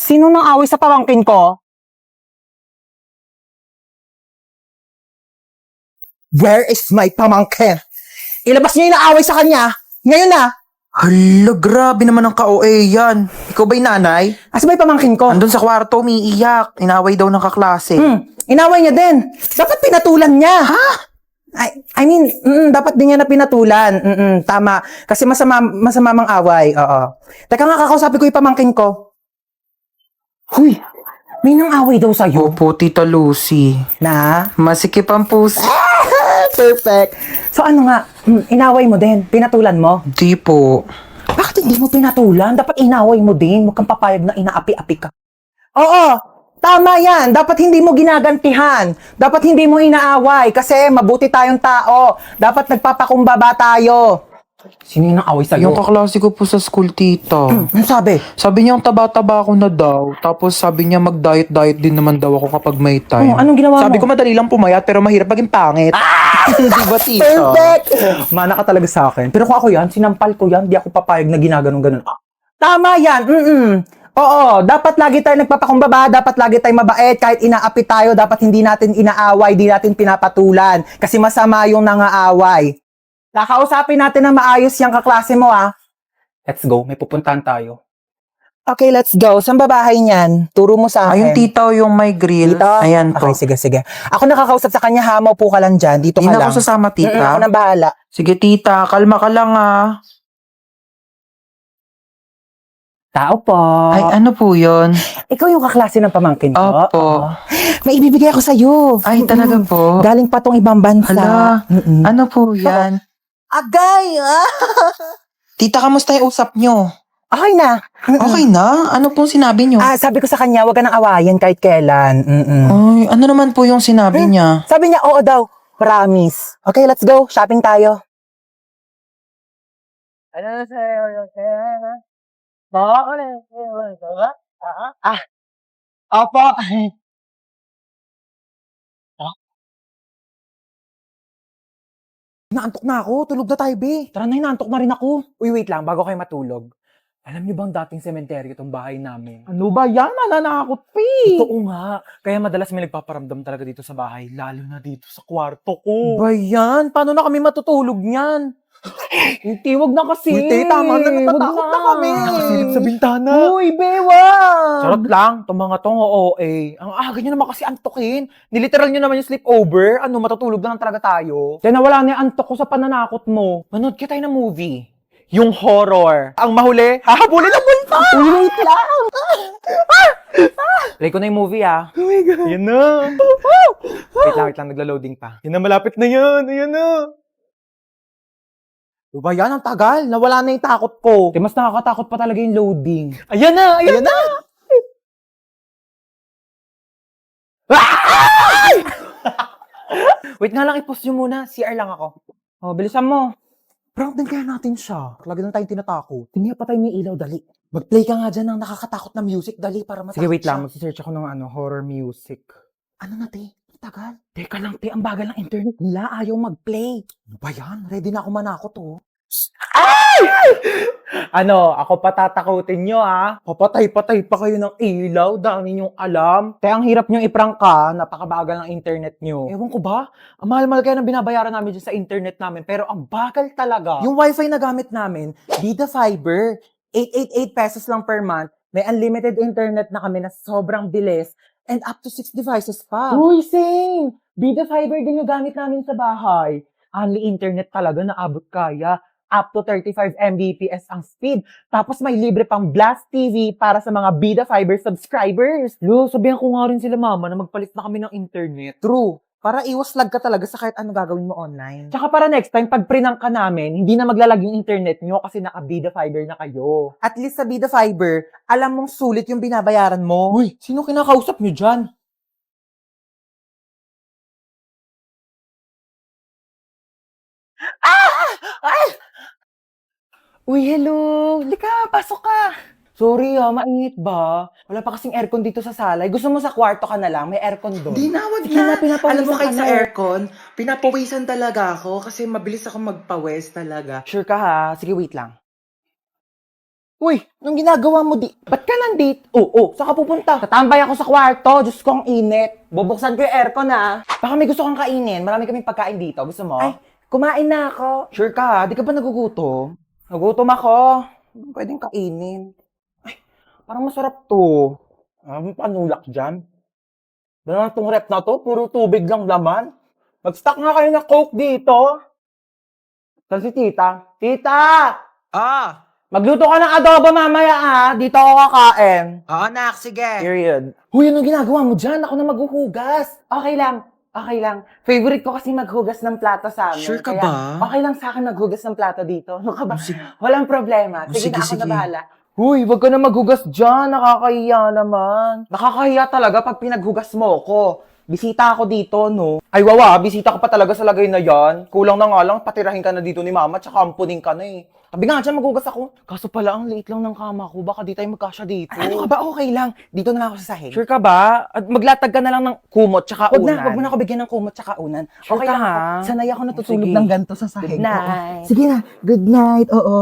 Sino nang away sa pamangkin ko? Where is my pamangkin? Ilabas niyo yung naaway sa kanya. Ngayon na. Hala, grabe naman ang ka-OA yan. Ikaw ba'y nanay? Asa ba yung pamangkin ko? Andun sa kwarto, umiiyak. Inaway daw ng kaklase. Inaway niya din. Dapat pinatulan niya. Ha? I mean, dapat din niya na pinatulan. Tama. Kasi masama mang away. Oo. Teka nga, kakausapin ko yung pamangkin ko. Huy, may nang away daw sa'yo. Opo, Tita Lucy. Na? Masikip ang puso. Perfect. So ano nga, inaway mo din, pinatulan mo. Di po. Bakit hindi mo pinatulan? Dapat inaway mo din. Huwag kang papayag na inaapi-api ka. Oo, tama yan. Dapat hindi mo ginagantihan. Dapat hindi mo inaaway. Kasi mabuti tayong tao. Dapat nagpapakumbaba tayo. Sino yung away sa'yo? Yung kaklase ko po sa school, tita. Ano sabi? Sabi niya ang taba-taba ako na daw. Tapos sabi niya mag-diet-diet din naman daw ako kapag may time. Anong ginawa Sabi mo? ko madali lang pumayat pero mahirap maging pangit. Di ba, tita? Perfect! Mana ka talaga sa akin. Pero kung ako yan, sinampal ko yan. Di ako papayag na ginaganon-ganon. Tama yan. Oo, dapat lagi tayo nagpapakumbaba, dapat lagi tayo mabait, kahit inaapi tayo, dapat hindi natin inaaway, di natin pinapatulan. Kasi masama yung nangaaway. Kakausapin natin na maayos yung kaklase mo, ah. Let's go, may pupuntahan tayo. Okay, let's go. Saan ba bahay niyan? Turo mo sa akin. Ayun, tita, yung may grill. Dito? Ayan po. Okay, sige. Ako nakakausap sa kanya, hamaw po ka lang dyan. Dito Di ka na lang. ako sasama, tita. Ako na bahala. Sige, tita, kalma ka lang ah. Tao po. Ay, ano po yun? Ikaw yung kaklase ng pamangkin ko? Opo. May ibibigay ako sa'yo. Ay, talaga po? Galing pa tong ibang bansa. Hala, ano po yan? Agay! Tita, kamusta yung usap nyo? Okay na. Okay na? Ano pong sinabi nyo? Sabi ko sa kanya, wag ka nang awayin kahit kailan. Ay, ano naman po yung sinabi niya? Sabi niya, oo daw. Promise. Okay, let's go. Shopping tayo. Ano na sa'yo? Opo. Naantok na ako. Tulog na tayo, be. Tara na, naantok na rin ako. Uy, wait lang. Bago kayo matulog. Alam niyo bang dating sementeryo itong bahay namin? Ano ba yan? Nananakot, pe. Totoo nga. Kaya madalas may nagpaparamdam talaga dito sa bahay. Lalo na dito sa kwarto ko. Ba yan? Paano na kami matutulog niyan? Hindi, wag na kasi. Hindi, tama na. Natatakot na kami. Nakasilip sa bintana. Uy, bewa! Charot lang. Itong mga tong OA. Ang aga nyo naman kasi antokin. Niliteral nyo naman yung sleepover. Ano, matutulog na lang talaga tayo. Kaya nawala na yung antok ko sa pananakot mo. Manood ka tayo ng movie. Yung horror. Ang mahuli, hahabulin ang multo! Wait lang! Play ko na yung movie, ah. Oh my God. Ayan na. Wait lang. Nagla-loading pa. Yan na, malapit na yan. Ayan na. Diba yan? Ang tagal. Nawala na yung takot ko. Mas nakakatakot pa talaga yung loading. Ayan na! Ayan na! Wait nga lang, i-pause nyo muna. CR lang ako. Oh, bilisan mo. Prank din kaya natin siya. Lagi lang tayong tinatakot. Hindi pa tayo may ilaw, dali. Mag-play ka nga dyan ng nakakatakot na music, dali, para matakot. Sige, wait lang. Mag-search ako ng horror music. Ano na, te? Tagal. Teka lang, te. Ang bagal ng internet nila. Ayaw mag-play. Ano ba yan? Ready na ako manakot, oh. Ay! Ano, ako patatakutin nyo, ah. Papatay-patay pa kayo ng ilaw, dami nyong alam. Kaya ang hirap nyong iprank ka, napakabagal ng internet nyo. Ewan ko ba? Ang mahal-mahal kaya ng binabayaran namin dyan sa internet namin, pero ang bagal talaga. Yung wifi na gamit namin, Vida Fiber, 888 pesos lang per month. May unlimited internet na kami na sobrang bilis, and up to 6 devices pa. Uy, same! Vida Fiber din yung gamit namin sa bahay. Only internet talaga na abot kaya. Up to 35 Mbps ang speed. Tapos may libre pang Blast TV para sa mga Vida Fiber subscribers. Lo, sabihan ko nga rin sila mama na magpalit na kami ng internet. True. Para iwas lag ka talaga sa kahit ano gagawin mo online. Tsaka para next time, pag prinang ka namin, hindi na maglalag yung internet nyo kasi naka-Vida Fiber na kayo. At least sa Vida Fiber, alam mong sulit yung binabayaran mo. Uy, sino kinakausap nyo dyan? Uy, hello! Lika, pasok ka! Sorry mainit ba? Wala pa kasing aircon dito sa salay. Gusto mo sa kwarto ka na lang? May aircon doon. Di na, wag Sige na, na. pinapawisan Alam mo, kahit ka sa na. aircon, pinapawisan talaga ako kasi mabilis ako magpawes talaga. Sure ka ha? Sige, wait lang. Uy, anong ginagawa mo di? Ba't ka nandito? Oo, saan ka pupunta? Tatambay ako sa kwarto. Diyos ko, ang init. Bubuksan ko yung aircon na. Baka may gusto kang kainin. Marami kaming pagkain dito. Gusto mo? Ay, kumain na ako. Sure ka, ha? Di ka ba nagugutom? Nagutom ako. Anong pwedeng kainin? Ay, parang masarap to. Ang panulak dyan. Dala tong rep na to, puro tubig lang laman. Mag-stock nga kayo ng Coke dito. Saan si tita? Tita! Ah! Magluto ka ng adobo mamaya ha. Dito ako kakain. Oo, nak. Sige. Period. Huy, anong ginagawa mo dyan? Ako na maghuhugas. Okay lang. Okay lang. Favorite ko kasi maghugas ng plato sa amin. Sure ka Kaya, ba? okay lang sa akin maghugas ng plato dito. Ano ka ba? Sige. Walang problema. Sige, Sige, na ako sige. na bahala. Huy, wag ka na maghugas dyan. Nakakahiya naman. Nakakahiya talaga pag pinaghugas mo ko. Bisita ako dito, no? Ay, wawa. Bisita ko pa talaga sa lagay na yan. Kulang na nga lang, patirahin ka na dito ni mama, tsaka ampunin ka na eh. Sabi nga dyan, maghugas ako. Kaso pala, ang liit lang ng kama ko. Baka di tayo magkasya dito. Ay, ano ka ba? Okay lang. Dito na lang ako sa sahig. Sure ka ba? At maglatag ka na lang ng kumot tsaka unan. Wag mo na ako bigyan ng kumot tsaka unan. Sure okay ka, lang ha? ako. Sanay ako natutulog Sige. ng ganito sa sahig. Good night. Oo. Sige na. Good night. Oo.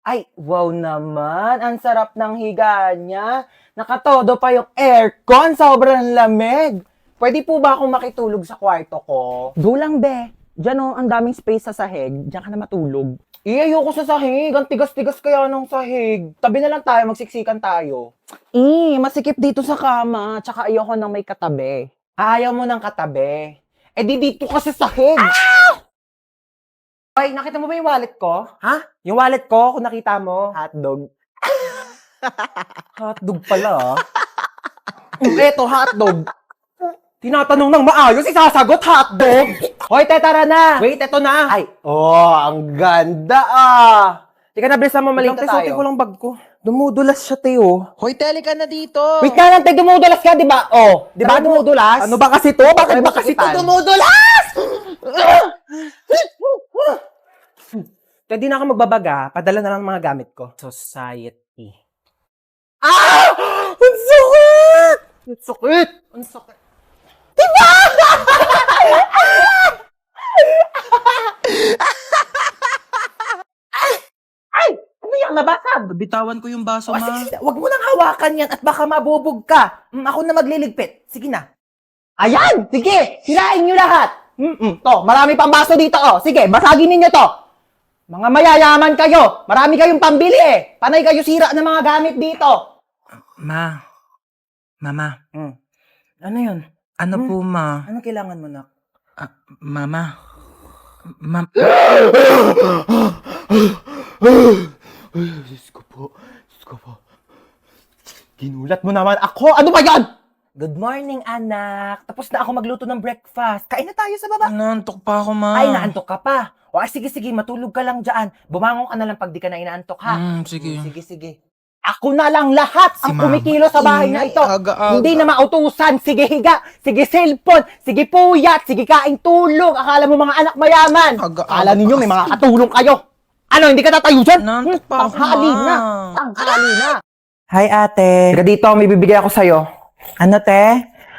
Ay, wow naman. Ang sarap ng higa niya. Nakatodo pa yung aircon. Sobrang lamig. Pwede po ba akong makitulog sa kwarto ko? Dulang, be. Diyan o, ang daming space sa sahig. Diyan ka na matulog. Ayoko sa sahig. Ang tigas-tigas kaya ng sahig. Tabi na lang tayo, magsiksikan tayo. Masikip dito sa kama. Tsaka ayoko nang may katabi. Ayaw mo ng katabi. Eh di dito ka sa sahig. Ay, nakita mo ba yung wallet ko? Ha? Yung wallet ko, kung nakita mo, hotdog. Hotdog pala, ah. Eto, hotdog. Tinatanong ng maayos, isasagot hotdog. Hoy, te, tara na. Wait, eto na. Ay, ang ganda, ah. Tika na, bilisan mo, malinta tayo. Suotin ko lang bag ko. Dumudulas siya, te, oh. Hoy, tele ka na dito. Wait ka lang, te, dumudulas ka, di ba? Oh, di ba dumudulas? Ano ba kasi to? Bakit ba kasi to dumudulas? Te, di na ako magbabaga. Padala na lang mga gamit ko. Society. Ah! Ang sakit! Ang sakit! Ang sakit! Diba? Ay! Ano yung nabasag? Bitawan ko yung baso, O, ma. sige, wag mo nang hawakan yan at baka mabubog ka. Ako na magliligpit. Sige na. Ayan! Sige! Sirain nyo lahat! To, marami pang baso dito, oh. Sige, basagin ninyo to. Mga mayayaman kayo. Marami kayong pambili eh. Panay kayo sira ng mga gamit dito. Mama. Ano yun? Ano po, ma? Ano kailangan mo, nak? Mama. Diyos ko po. Ginulat mo naman ako. Ano ba yan? Good morning, anak. Tapos na ako magluto ng breakfast. Kain na tayo sa baba. Naantok pa ako, ma. Ay, naantok ka pa. O, sige, matulog ka lang dyan. Bumangon ka na lang pag di ka na inaantok, ha? Sige. Sige. Ako na lang lahat ang Mama. kumikilo sa bahay na Ingay, ito. aga-aga. Hindi na mautusan. Sige higa, sige cellphone, sige puyat, sige kain tulog. Akala mo mga anak mayaman. Aga-aga Akala ninyo may kasi. mga katulong kayo. Ano, hindi ka tatayo dyan? Naantok pa ako, Tanghali ma. na. Tanghali na. Hi, ate. Halika dito, may bibigay ako sa'yo. Ano, te?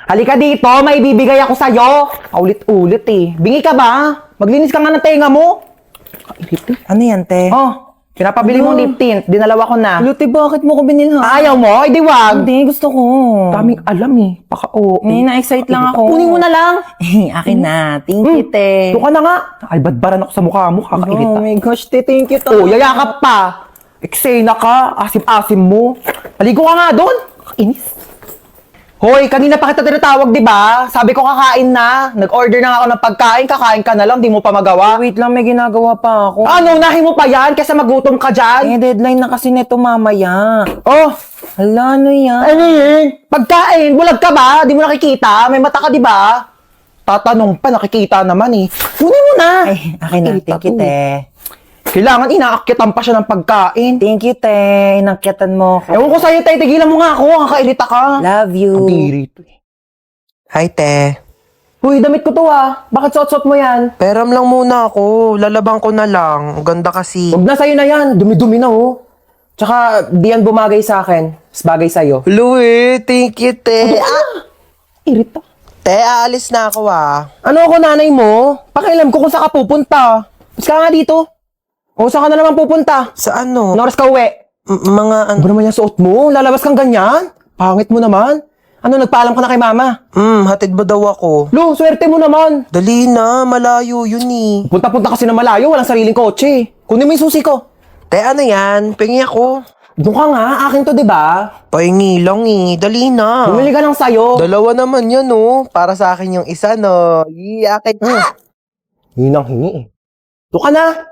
Halika dito, may bibigay ako sa'yo. Ulit-ulit eh. Bingi ka ba? Maglinis ka nga ng tenga mo. Kailit eh. Ano yan, te? Oh, pinapabili mong lip tint. Dinalawa ko na. Luti, bakit mo ko binilhan? Ayaw mo? Ay, di wag. Hindi, gusto ko. Daming alam eh. Paka-oo. Na-excite lang ako. Kunin mo na lang. Akin na. Thank you, te. Doon ka na nga. Albadbaran ako sa mukha mo. Kakailit Oh ka. my gosh, te. Thank you, te. Oh, yayakap pa. Eksena ka. Asim-asim mo. Paligo ka nga doon. Inis. Hoy, kanina pa kita tinatawag, di ba? Sabi ko kakain na. Nag-order na nga ako ng pagkain. Kakain ka na lang. Di mo pa magawa. Wait lang, may ginagawa pa ako. Ano, unahin mo pa yan? Kesa magutom ka dyan. Deadline na kasi neto mamaya. Oh, Hala, ano yan? ano yun? Pagkain, bulag ka ba? Di mo nakikita? May mata ka, di ba? Tatanong pa, nakikita naman eh. Kunin mo na. Ay, akin na. Nakikita Thank you, to. te. Kailangan inaakyatan pa siya ng pagkain. Thank you, te. Inakyatan mo ako. Ewan ko sa'yo, tay. Tigilan mo nga ako. Kakailita ka. Love you. Ang diri to eh. Hi, te. Uy, damit ko to ah. Bakit suot-suot mo yan? Peram lang muna ako. Lalabang ko na lang. Ang ganda kasi. Huwag na sa'yo na yan. Dumi-dumi na oh. Tsaka, di yan bumagay sa akin. Mas bagay sa'yo. Louie, thank you, te. Irita. Te, aalis na ako, ah. Ano ako, nanay mo? Pakialam ko kung saan ka pupunta. Mas ka nga dito. O, saan ka na naman pupunta? Sa ano? Ano oras ka uwi? Mga Ano ba naman yung suot mo? Lalabas kang ganyan? Pangit mo naman. Ano, nagpaalam ka na kay mama? Hatid mo daw ako. Lo, swerte mo naman. Dali na, malayo yun eh. Punta-punta kasi na malayo, walang sariling kotse. Kunin mo yung susi ko. Te, ano yan? Pingi ako. Doon ka nga, akin to, di ba? Pahingi lang eh. Dali na. Bumili ka ng sayo. Dalawa naman yan oh. Para sa akin yung isa no. Akin. Hinang hingi eh. Doon ka na.